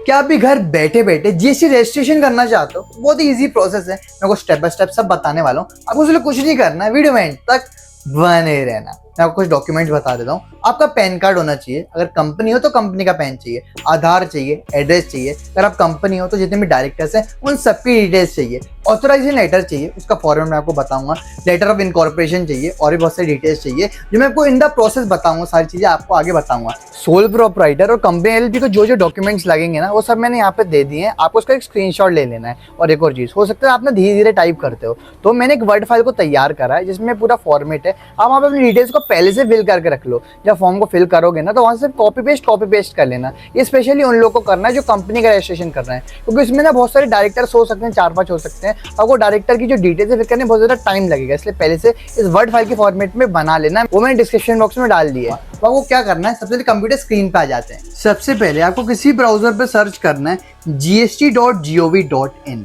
क्या आप भी घर बैठे बैठे जीएसटी रजिस्ट्रेशन करना चाहते हो? बहुत ही इजी प्रोसेस है, मैं आपको स्टेप बाय स्टेप सब बताने वाला हूँ। आपको उसके लिए कुछ नहीं करना है, वीडियो में एंड तक बने रहना। मैं आपको कुछ डॉक्यूमेंट बता देता हूँ। आपका पैन कार्ड होना चाहिए, अगर कंपनी हो तो कंपनी का पैन चाहिए, आधार चाहिए, एड्रेस चाहिए, अगर आप कंपनी हो तो जितने भी डायरेक्टर्स हैं उन सबकी डिटेल्स चाहिए, ऑथराइजेशन लेटर चाहिए, उसका फॉर्मेट मैं आपको बताऊंगा, लेटर ऑफ इनकॉर्पोरेशन चाहिए और भी बहुत सारी डिटेल्स चाहिए जो मैं आपको इन द प्रोसेस बताऊंगा, सारी चीजें आपको आगे बताऊंगा। सोल प्रोप्राइटर और कंपनी एलएलपी को जो जो डॉक्यूमेंट्स लगेंगे ना वो सब मैंने यहाँ पे दे दिए हैं, आपको उसका एक स्क्रीनशॉट ले लेना है। और एक और चीज, हो सकता है आप ना धीरे धीरे टाइप करते हो, तो मैंने एक वर्ड फाइल को तैयार करा है जिसमें पूरा फॉर्मेट है। आप वहाँ पे अपनी डिटेल्स को पहले से फिल करके रख लो, जब फॉर्म को फिल करोगे ना तो वहाँ से कॉपी पेस्ट कर लेना। ये स्पेशली उन लोगों को करना है जो कंपनी का रजिस्ट्रेशन कर रहे हैं, क्योंकि इसमें ना बहुत सारे डायरेक्टर्स हो सकते हैं, 4-5 हो सकते हैं। आपको डायरेक्टर की जो डिटेल्स है फिल करने में बहुत ज्यादा टाइम लगेगा, इसलिए पहले से इस वर्ड फाइल के फॉर्मेट में बना लेना। वो मैंने डिस्क्रिप्शन बॉक्स में डाल दिया है। तो आपको क्या करना है, सबसे पहले कंप्यूटर स्क्रीन पे आ जाते हैं। सबसे पहले आपको किसी ब्राउजर पे सर्च करना है gst.gov.in,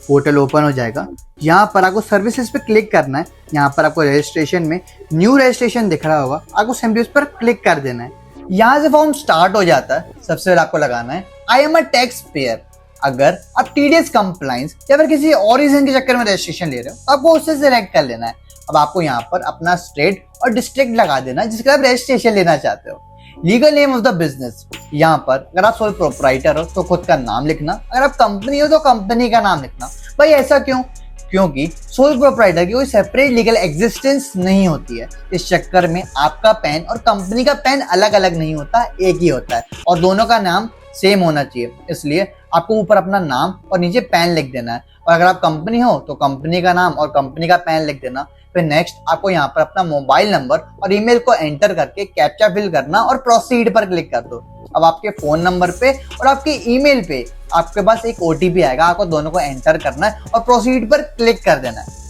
पोर्टल ओपन हो जाएगा। यहाँ पर आपको सर्विसेज पे क्लिक करना है। यहाँ पर आपको रजिस्ट्रेशन में न्यू रजिस्ट्रेशन दिख रहा होगा, आपको सिंपली उस पर क्लिक कर देना है। यहाँ से फॉर्म स्टार्ट हो जाता है। सबसे पहले आपको लगाना है I am a tax payer. अगर आप टीडीएस कंप्लायंस या फिर किसी और रीजन के चक्कर में रजिस्ट्रेशन ले रहे हो तो आपको उससे सिलेक्ट कर लेना है। अब आपको यहाँ पर अपना स्टेट और डिस्ट्रिक्ट लगा देना है जिसका आप रजिस्ट्रेशन लेना चाहते हो। Legal name of the business, यहाँ पर अगर आप सोल प्रोप्राइटर हो तो खुद का नाम लिखना, अगर आप कंपनी हो तो कंपनी का नाम लिखना। भाई ऐसा क्यों? क्योंकि सोल प्रोप्राइटर की कोई सेपरेट लीगल एग्जिस्टेंस नहीं होती है। इस चक्कर में आपका पैन और कंपनी का पैन अलग अलग नहीं होता, एक ही होता है और दोनों का नाम सेम होना चाहिए। इसलिए आपको ऊपर अपना नाम और नीचे पैन लिख देना है, और अगर आप कंपनी हो तो कंपनी का नाम और कंपनी का पैन लिख देना। फिर नेक्स्ट आपको यहाँ पर अपना मोबाइल नंबर और ईमेल को एंटर करके कैप्चा फिल करना और प्रोसीड पर क्लिक कर दो। अब आपके फोन नंबर पे और आपके ईमेल पे आपके पास एक ओटीपी आएगा, आपको दोनों को एंटर करना है और प्रोसीड पर क्लिक कर देना है।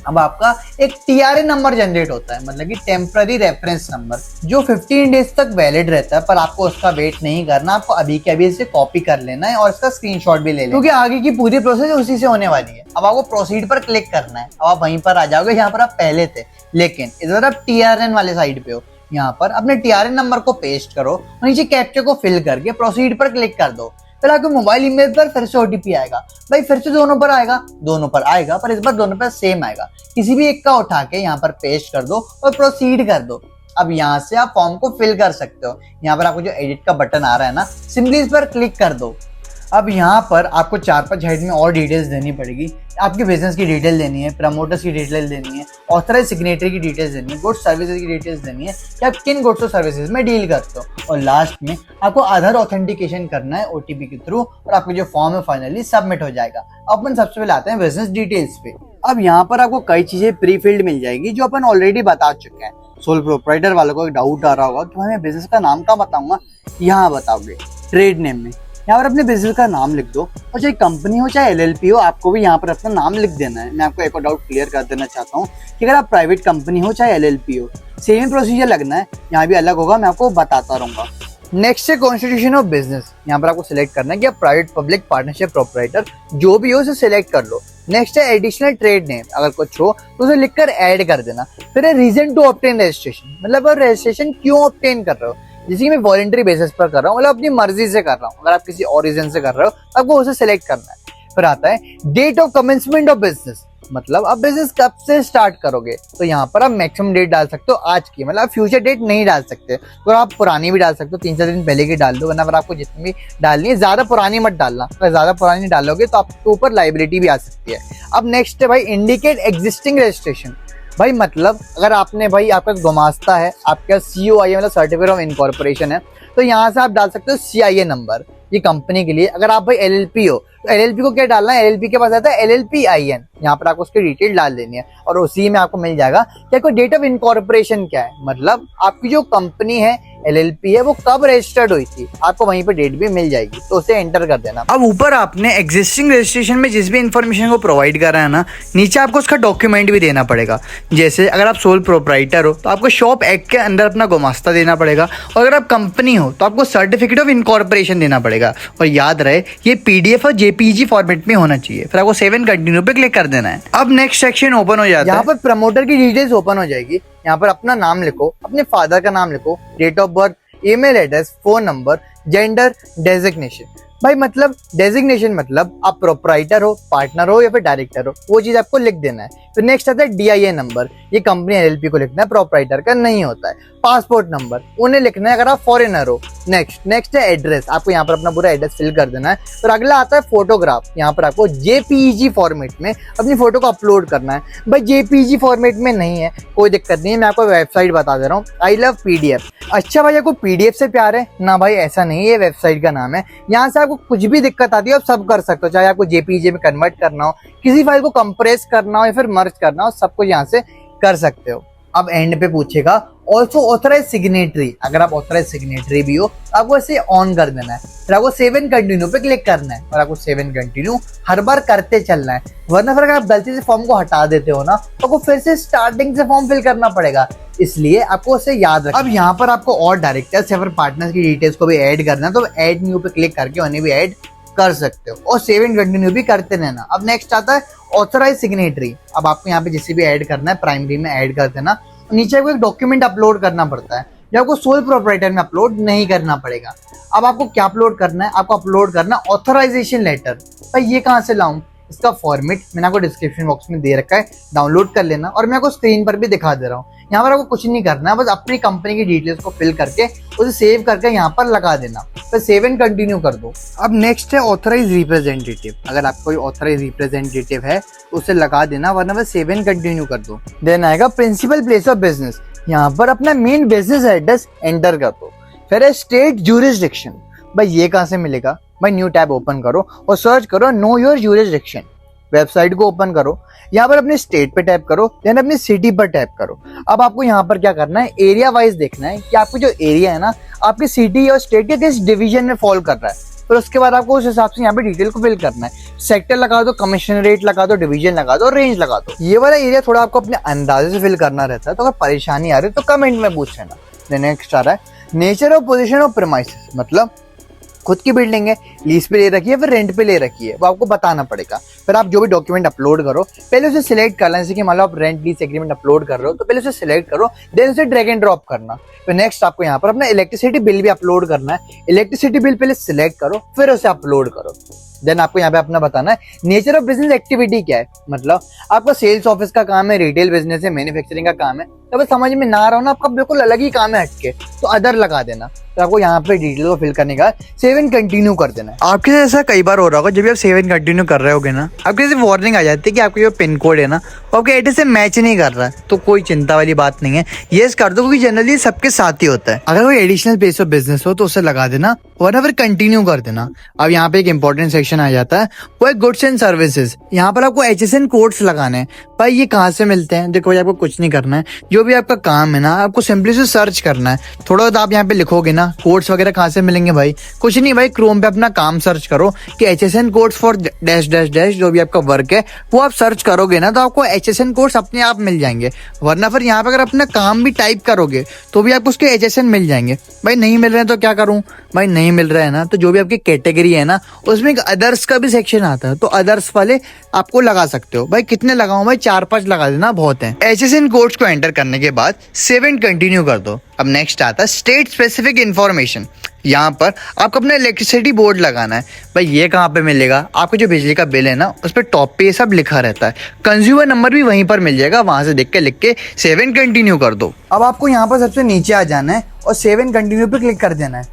अब आपका एक टीआरएन नंबर जनरेट होता है, मतलब कि टेम्पररी रेफरेंस नंबर, जो 15 डेज तक वैलिड रहता है, पर आपको उसका वेट नहीं करना। आपको अभी के अभी इसे कॉपी कर लेना है और इसका स्क्रीनशॉट भी ले लेना है, क्योंकि आगे की पूरी प्रोसेस उसी से होने वाली है। अब आपको प्रोसीड पर क्लिक करना है। अब आप वहीं पर आ जाओगे जहाँ पर आप पहले थे, लेकिन इधर आप टीआरएन वाले साइड पे हो। यहाँ पर अपने टीआरएन नंबर को पेस्ट करो और नीचे कैप्चा को फिल करके प्रोसीड पर क्लिक कर दो। फिर आपके मोबाइल ईमेल पर फिर से ओटीपी आएगा। भाई फिर से दोनों पर आएगा, पर इस बार दोनों पर सेम आएगा। किसी भी एक का उठा के यहाँ पर पेस्ट कर दो और प्रोसीड कर दो। अब यहाँ से आप फॉर्म को फिल कर सकते हो। यहाँ पर आपको जो एडिट का बटन आ रहा है ना, सिंपली इस पर क्लिक कर दो। अब यहाँ पर आपको 4-5 हेड में और डिटेल्स देनी पड़ेगी। आपके बिजनेस की डिटेल देनी है, प्रमोटर्स की डिटेल देनी है, ऑथराइज सिग्नेटरी की डिटेल्स देनी है, गुड्स सर्विसेज की डिटेल्स देनी है कि आप किन गुड्स और सर्विसेज में डील करते हो, और लास्ट में आपको आधार ऑथेंटिकेशन करना है ओटीपी के थ्रू, और आपको जो फॉर्म है फाइनली सबमिट हो जाएगा। अपन सबसे पहले आते हैं बिजनेस डिटेल्स पे। अब यहाँ पर आपको कई चीजें प्री फिल्ड मिल जाएगी जो अपन ऑलरेडी बता चुके हैं। सोल प्रोप्राइटर वालों को एक डाउट आ रहा होगा कि हमें बिजनेस का नाम कहाँ बताऊंगा, यहाँ बताओगे ट्रेड नेम में। यहाँ पर अपने बिजनेस का नाम लिख दो, और चाहे कंपनी हो चाहे एलएलपी हो, आपको भी यहाँ पर अपना नाम लिख देना है। मैं आपको एक और डाउट क्लियर कर देना चाहता हूँ कि अगर आप प्राइवेट कंपनी हो चाहे एलएलपी हो, सेम प्रोसीजर लगना है। यहाँ भी अलग होगा, मैं आपको बताता रहूंगा। नेक्स्ट है कॉन्स्टिट्यूशन ऑफ बिजनेस। यहाँ पर आपको सिलेक्ट करना है कि आप प्राइवेट पब्लिक पार्टनरशिप प्रोप्राइटर जो भी हो उसे सिलेक्ट कर लो। नेक्स्ट है एडिशनल ट्रेड नेम, अगर कुछ हो तो उसे लिखकर ऐड कर देना। फिर है रीजन टू ऑब्टेन रजिस्ट्रेशन, मतलब आप रजिस्ट्रेशन क्यों ऑब्टेन कर रहे हो, जैसे कि मैं वॉलंटरी बेसिस पर कर रहा हूँ, मतलब अपनी मर्जी से कर रहा हूँ। अगर आप किसी और रीजन से कर रहे हो तो आपको उसे सिलेक्ट करना है। फिर आता है date of commencement of business, मतलब आप बिजनेस कब से स्टार्ट करोगे। तो यहाँ पर आप मैक्सिमम डेट डाल सकते हो आज की, मतलब आप फ्यूचर डेट नहीं डाल सकते, तो आप पुरानी भी डाल सकते हो, 3-4 दिन पहले की डाल दो, वरना पर आपको जितनी भी डालनी है ज्यादा पुरानी मत डालना। अगर ज्यादा पुरानी डालोगे तो आपके ऊपर लाइबिलिटी भी आ सकती है। अब नेक्स्ट है भाई इंडिकेट एग्जिस्टिंग रजिस्ट्रेशन। भाई मतलब अगर आपने भाई आपका गुमास्ता है, आपका COI मतलब सर्टिफिकेट ऑफ इनकॉर्पोरेशन है, तो यहाँ से आप डाल सकते हो CIA नंबर, ये कंपनी के लिए। अगर आप भाई LLP हो तो LLP को क्या डालना है, LLP के पास आता है LLPIN, यहाँ पर आपको उसकी डिटेल डाल देनी है और उसी में आपको मिल जाएगा कि आपको डेट ऑफ इनकॉर्पोरेशन क्या है, मतलब आपकी जो कंपनी है LLP है वो कब रजिस्टर्ड हुई थी, आपको वहीं पे डेट भी मिल जाएगी, तो उसे एंटर कर देना। अब ऊपर आपने एग्जिस्टिंग रजिस्ट्रेशन में जिस भी इन्फॉर्मेशन को प्रोवाइड करा है ना, नीचे आपको उसका डॉक्यूमेंट भी देना पड़ेगा। जैसे अगर आप सोल प्रोप्राइटर हो तो आपको शॉप एक्ट के अंदर अपना गुमास्ता देना पड़ेगा, और अगर आप कंपनी हो तो आपको सर्टिफिकेट ऑफ इनकॉर्पोरेशन देना पड़ेगा। और याद रहे ये PDF और JPG फॉर्मेट में होना चाहिए। फिर आपको सेव एंड कंटिन्यू पे क्लिक कर देना है। अब नेक्स्ट सेक्शन ओपन हो जाता है, यहाँ पर प्रमोटर की डिटेल्स ओपन हो जाएगी। यहाँ पर अपना नाम लिखो, अपने फादर का नाम लिखो, date of birth, email address, phone number, gender, designation. भाई मतलब डेजिग्नेशन मतलब आप प्रोप्राइटर हो, पार्टनर हो या फिर डायरेक्टर हो, वो चीज आपको लिख देना है। फिर नेक्स्ट आता है DIA नंबर, ये कंपनी LLP को लिखना है, प्रोप्राइटर का नहीं होता है। पासपोर्ट नंबर उन्हें लिखना है अगर आप फॉरेनर हो। नेक्स्ट है एड्रेस, आपको यहाँ पर अपना पूरा एड्रेस फिल कर देना है। फिर अगला आता है फोटोग्राफ, यहाँ पर आपको JPEG फॉर्मेट में अपनी फोटो को अपलोड करना है। भाई JPEG फॉर्मेट में नहीं है, कोई दिक्कत नहीं है, मैं आपको वेबसाइट बता दे रहा हूँ, I love PDF। अच्छा भाई आपको PDF से प्यार है ना? भाई ऐसा नहीं है, ये वेबसाइट का नाम है। यहाँ से आपको कुछ भी दिक्कत आती है आप सब कर सकते हो, चाहे आपको JPEG में कन्वर्ट करना हो, किसी फाइल को कंप्रेस करना हो या फिर मर्ज करना हो, सब कुछ यहाँ से कर सकते हो। अब एंड पे पूछेगा ऑल्सो ऑथराइज सिग्नेटरी, अगर आप ऑथराइज सिग्नेटरी भी हो आपको इसे ऑन कर देना है। फिर आपको सेव एंड कंटिन्यू पे क्लिक करना है और आपको सेव एंड कंटिन्यू हर बार करते चलना है, वरना फिर अगर आप गलती से फॉर्म को हटा देते हो ना तो आपको फिर से स्टार्टिंग से फॉर्म फिल करना पड़ेगा, इसलिए आपको उसे याद रखना। अब यहाँ पर आपको और डायरेक्टर्स या फिर पार्टनर्स की डिटेल्स को भी ऐड करना है, तो ऐड न्यू पे क्लिक करके उन्हें भी ऐड कर सकते हो और सेव एंड कंटिन्यू भी करते रहना। अब नेक्स्ट आता है ऑथराइज सिग्नेटरी, अब आपको यहाँ पे जिसे भी ऐड करना है प्राइमरी में ऐड कर देना। नीचे आपको एक डॉक्यूमेंट अपलोड करना पड़ता है जो आपको सोल प्रोप्राइटर में अपलोड नहीं करना पड़ेगा। अब आपको क्या अपलोड करना है? आपको अपलोड करना है ऑथराइजेशन लेटर। भाई ये कहाँ से लाऊं? इसका फॉर्मेट मैंने आपको डिस्क्रिप्शन बॉक्स में दे रखा है, डाउनलोड कर लेना और मैं आपको स्क्रीन पर भी दिखा दे रहा हूँ। यहाँ पर आपको कुछ नहीं करना है, बस अपनी कंपनी की डिटेल्स को फिल करके उसे सेव करके यहाँ पर लगा देना, फिर सेव एंड कंटिन्यू कर दो। अब नेक्स्ट है ऑथराइज रिप्रेजेंटेटिव, अगर आपको कोई ऑथराइज रिप्रेजेंटेटिव है तो उसे लगा देना, वरना फिर सेव एंड कंटिन्यू कर दो। देन आएगा प्रिंसिपल प्लेस ऑफ बिजनेस, यहाँ पर अपना मेन बिजनेस एड्रेस एंटर कर दो। फिर है स्टेट ज्यूरिसडिक्शन, भाई ये कहाँ से मिलेगा? भाई न्यू टैब ओपन करो और सर्च करो नो योर ज्यूरिसडिक्शन, वेबसाइट को ओपन करो, यहाँ पर अपने स्टेट पे टैप करो, देन अपनी सिटी पर टैप करो। अब आपको यहाँ पर क्या करना है? एरिया वाइज देखना है कि आपको जो एरिया है ना आपकी सिटी और स्टेट के किस डिवीजन में फॉल कर रहा है। फिर उसके बाद आपको उस हिसाब से यहाँ पे डिटेल को फिल करना है। सेक्टर लगा दो, कमिश्नरेट लगा दो, डिवीजन लगा दो, रेंज लगा दो। ये वाला एरिया थोड़ा आपको अपने अंदाजे से फिल करना रहता है, तो अगर परेशानी आ रही है तो कमेंट में पूछ लेना। नेक्स्ट आ रहा है nature of position of premises, मतलब खुद की बिल्डिंग है, लीज पे ले रखी है, फिर रेंट पे ले रखी है, वो आपको बताना पड़ेगा। फिर आप जो भी डॉक्यूमेंट अपलोड करो पहले उसे सिलेक्ट करना, जैसे कि मान लो आप रेंट लीज एग्रीमेंट अपलोड कर रहे हो तो पहले उसे सिलेक्ट करो, देन उसे ड्रैग एंड ड्रॉप करना। फिर नेक्स्ट आपको यहाँ पर अपना इलेक्ट्रिसिटी बिल भी अपलोड करना है, इलेक्ट्रिसिटी बिल पहले सिलेक्ट करो फिर उसे अपलोड करो। देन आपको यहाँ पे अपना बताना है नेचर ऑफ बिजनेस एक्टिविटी क्या है, मतलब आपका सेल्स ऑफिस का काम है, रिटेल बिजनेस है, मैन्युफैक्चरिंग का काम है, तो समझ में ना आ रहा हो ना आपका बिल्कुल अलग ही काम है हटके, तो अदर लगा देना। तो आपको यहाँ पे डिटेल को फिल करने का सेव एंड कंटिन्यू कर देना है। आपके साथ ऐसा कई बार हो रहा होगा, जब भी आप सेव एंड कंटिन्यू कर रहे होगे ना आपके जैसे वार्निंग आ जाती है कि आपका जो पिन कोड है ना वो आपके एड्रेस से मैच नहीं कर रहा है, तो कोई चिंता वाली बात नहीं है, यस कर दो, क्योंकि जनरली सबके साथ ही होता है। अगर कोई एडिशनल प्लेस ऑफ बिजनेस हो तो उसे लगा देना वरना फिर कंटिन्यू कर देना। अब यहाँ पे एक इंपॉर्टेंट सेक्शन आ जाता है, वो है गुड्स एंड सर्विसेज। यहाँ पर आपको HSN कोड्स लगाने हैं। भाई ये कहाँ से मिलते हैं? देखो भाई आपको कुछ नहीं करना है, जो भी आपका काम है ना आपको सिंपली से सर्च करना है। थोड़ा बहुत आप यहाँ पे लिखोगे ना कोड्स वगैरह कहाँ से मिलेंगे? भाई कुछ नहीं, भाई क्रोम पे अपना काम सर्च करो कि HSN codes for dash dash dash, जो भी आपका वर्क है वो आप सर्च करोगे ना तो आपको HSN कोड्स अपने आप मिल जाएंगे। वरना फिर यहाँ पे अगर अपना काम भी टाइप करोगे तो भी आपको उसके HSN मिल जाएंगे। भाई नहीं मिल रहे हैं तो क्या करूँ? भाई नहीं मिल रहा है ना तो जो भी आपकी कैटेगरी है ना उसमें एक अदर्स का भी सेक्शन आता है, तो अदर्स वाले आपको लगा सकते हो। भाई कितने लगाऊं? भाई 4-5 लगा देना, बहुत है। HSN कोड्स को एंटर करने के बाद सेव एंड कंटिन्यू कर दो। अब नेक्स्ट आता है स्टेट स्पेसिफिक इंफॉर्मेशन, यहाँ पर आपको अपना इलेक्ट्रिसिटी बोर्ड लगाना है। भाई ये कहाँ पे मिलेगा? आपको जो बिजली का बिल है ना उस पर टॉप पे ये सब लिखा रहता है, कंज्यूमर नंबर भी वहीं पर मिल जाएगा, वहां से देख के लिख के सेव एंड कंटिन्यू कर दो। अब आपको यहाँ पर सबसे नीचे आ जाना है और सेव एंड कंटिन्यू पे क्लिक कर देना है।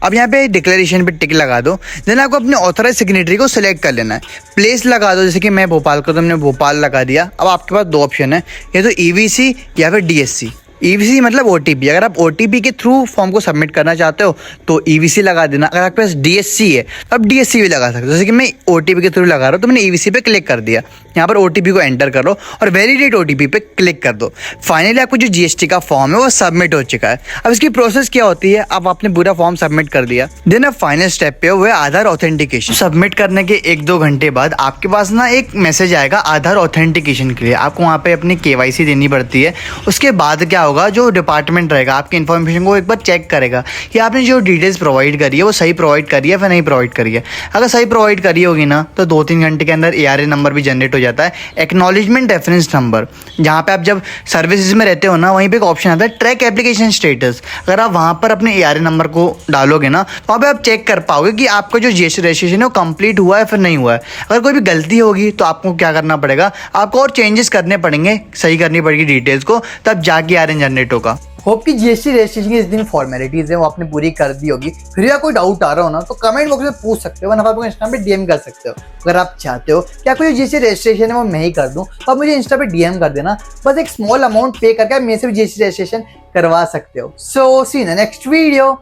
अब यहाँ पे डिक्लेरेशन पे टिक लगा दो, देन आपको अपने ऑथराइज सिग्नेटरी को सिलेक्ट कर लेना है, प्लेस लगा दो, जैसे कि मैं भोपाल का तो मैंने भोपाल लगा दिया। अब आपके पास 2 ऑप्शन है, या तो EVC या फिर DSC। EVC मतलब OTP, अगर आप OTP के थ्रू फॉर्म को सबमिट करना चाहते हो तो EVC लगा देना। अगर आपके पास DSC है तो आप DSC भी लगा सकते हो, जैसे कि मैं OTP के थ्रू लगा रहा हूँ तो मैंने EVC पे क्लिक कर दिया। यहाँ पर OTP को एंटर करो और वैलिडेट OTP पे क्लिक कर दो। फाइनली आपको जो GST का फॉर्म है वो सबमिट हो चुका है। अब इसकी प्रोसेस क्या होती है? अब आपने पूरा फॉर्म सबमिट कर दिया, देन अब फाइनल स्टेप पे वो है आधार ऑथेंटिकेशन। सबमिट करने के 1-2 घंटे बाद आपके पास ना एक मैसेज आएगा आधार ऑथेंटिकेशन के लिए। आपको वहाँ पे अपनी KYC देनी पड़ती है। उसके बाद क्या होगा, जो डिपार्टमेंट रहेगा आपकी इन्फॉर्मेशन को एक बार चेक करेगा कि आपने जो डिटेल्स प्रोवाइड करी है वो सही प्रोवाइड करी है फिर नहीं प्रोवाइड करी है। अगर सही प्रोवाइड करी होगी ना तो 2-3 घंटे के अंदर ARN नंबर भी जनरेट हो जाता है, एक्नॉलेजमेंट रेफरेंस नंबर। जहाँ पे आप जब सर्विसेज में रहते हो ना, वहीं पे एक ऑप्शन आता है ट्रैक एप्लीकेशन स्टेटस। अगर आप वहाँ पर अपने ARN नंबर को डालोगे ना, वहाँ पे आप चेक कर पाओगे कि आपका जो GST रजिस्ट्रेशन है वो कंप्लीट हुआ है फिर नहीं हुआ है। अगर कोई भी गलती होगी तो आपको क्या करना पड़ेगा, आपको और चेंजेस करने पड़ेंगे, सही करनी पड़ेगी डिटेल्स को, तब जाके ARN जनरेट होगा। होप कि GST रजिस्ट्रेशन की जितनी फॉर्मेलिटीज है वो आपने पूरी कर दी होगी। फिर या कोई डाउट आ रहा हो ना तो कमेंट बॉक्स में पूछ सकते हो, वरना आप इंस्टा पे DM कर सकते हो। अगर आप चाहते हो कि आपको जो GST रजिस्ट्रेशन है वो मैं ही कर दूं तो आप मुझे इंस्टा पे DM कर देना, बस एक स्मॉल अमाउंट पे करके आप मेरे से भी GST रजिस्ट्रेशन करवा सकते हो। सो सी इन द नेक्स्ट वीडियो।